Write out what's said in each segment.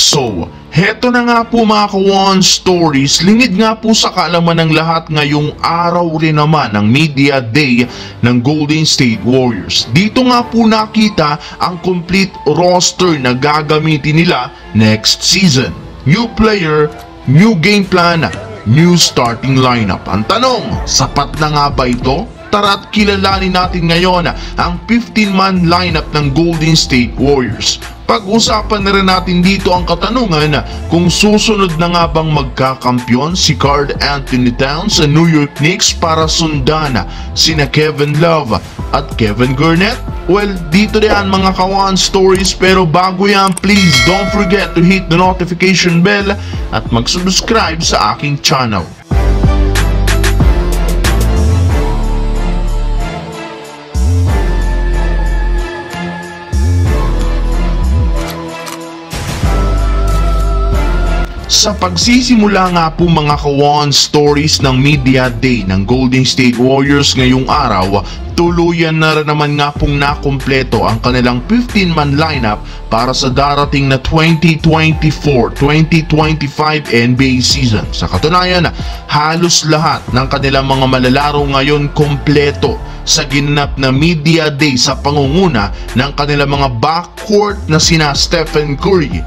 So, heto na nga po mga ka-One Stories, lingid nga po sa kaalaman ng lahat ngayong araw rin naman ng Media Day ng Golden State Warriors. Dito nga po nakita ang complete roster na gagamitin nila next season. New player, new game plan, new starting lineup. Ang tanong, sapat na nga ba ito? Tara't kilalanin natin ngayon ang 15-man lineup ng Golden State Warriors. Pag-usapan na rin natin dito ang katanungan kung susunod na nga bang magkakampyon si Karl Anthony Towns sa New York Knicks para sundan sina Kevin Love at Kevin Garnett. Well, dito yan mga ka-One Stories, pero bago yan, please don't forget to hit the notification bell at mag-subscribe sa aking channel. Sa pagsisimula nga po mga ka-One Stories ng Media Day ng Golden State Warriors ngayong araw, tuluyan na rin naman nga pong nakumpleto ang kanilang 15-man lineup para sa darating na 2024-2025 NBA season. Sa katunayan, halos lahat ng kanilang mga malalaro ngayon kompleto sa ginanap na Media Day sa pangunguna ng kanilang mga backcourt na sina Stephen Curry,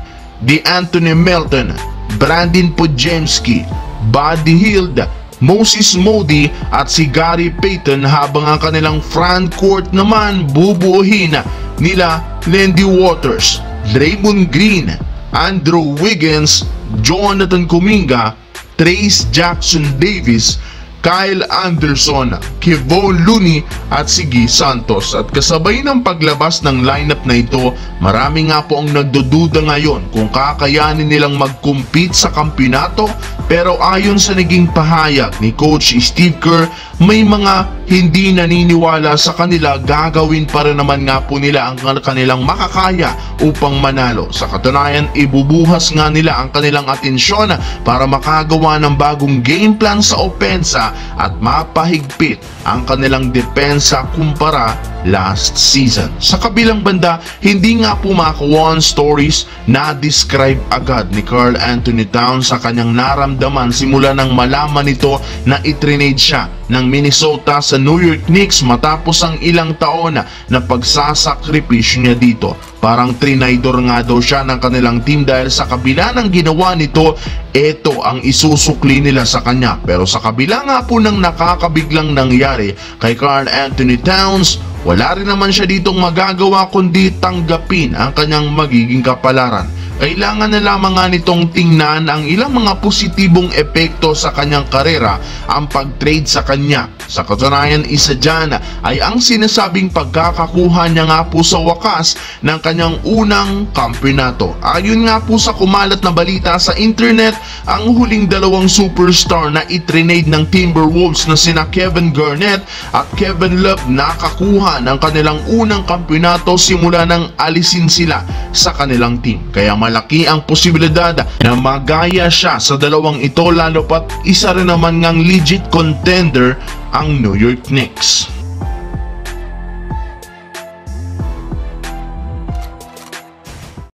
DeAnthony Melton, Brandon Podziemski, Buddy Hield, Moses Moody at si Gary Payton, habang ang kanilang frontcourt naman bubuuhin nila Landy Waters, Draymond Green, Andrew Wiggins, Jonathan Kuminga, Trayce Jackson-Davis, Kyle Anderson, Kevon Looney at si Guy Santos. At kasabay ng paglabas ng lineup na ito, marami nga po ang nagdududa ngayon kung kakayanin nilang mag-compete sa kampyonato, pero ayon sa naging pahayag ni Coach Steve Kerr, may mga hindi naniniwala sa kanila, gagawin pa rin naman nga po nila ang kanilang makakaya upang manalo. Sa katunayan, ibubuhas nga nila ang kanilang atensyon para makagawa ng bagong game plan sa opensa at mapahigpit ang kanilang depensa kumpara last season. Sa kabilang banda, hindi nga po mga ka-One Stories na-describe agad ni Karl Anthony Towns sa kanyang naramdaman simula nang malaman nito na i-trade siya ng Minnesota sa New York Knicks matapos ang ilang taon na pagsasakripisyo niya dito. Parang trinaydor nga daw siya ng kanilang team dahil sa kabila ng ginawa nito, ito ang isusukli nila sa kanya. Pero sa kabila nga po ng nakakabiglang nangyari kay Karl Anthony Towns, wala rin naman siya ditong magagawa kundi tanggapin ang kanyang magiging kapalaran. Kailangan na lamang nga nitong tingnan ang ilang mga positibong epekto sa kanyang karera ang pag-trade sa kanya. Sa katunayan, isa dyan ay ang sinasabing pagkakakuha niya nga po sa wakas ng kanyang unang kampyonato. Ayon nga po sa kumalat na balita sa internet, ang huling dalawang superstar na i-trade ng Timberwolves na sina Kevin Garnett at Kevin Love nakakuha ng kanilang unang kampyonato simula nang alisin sila sa kanilang team. Kaya malaki ang posibilidad na magaya siya sa dalawang ito, lalo pat isa rin naman ngang legit contender ang New York Knicks.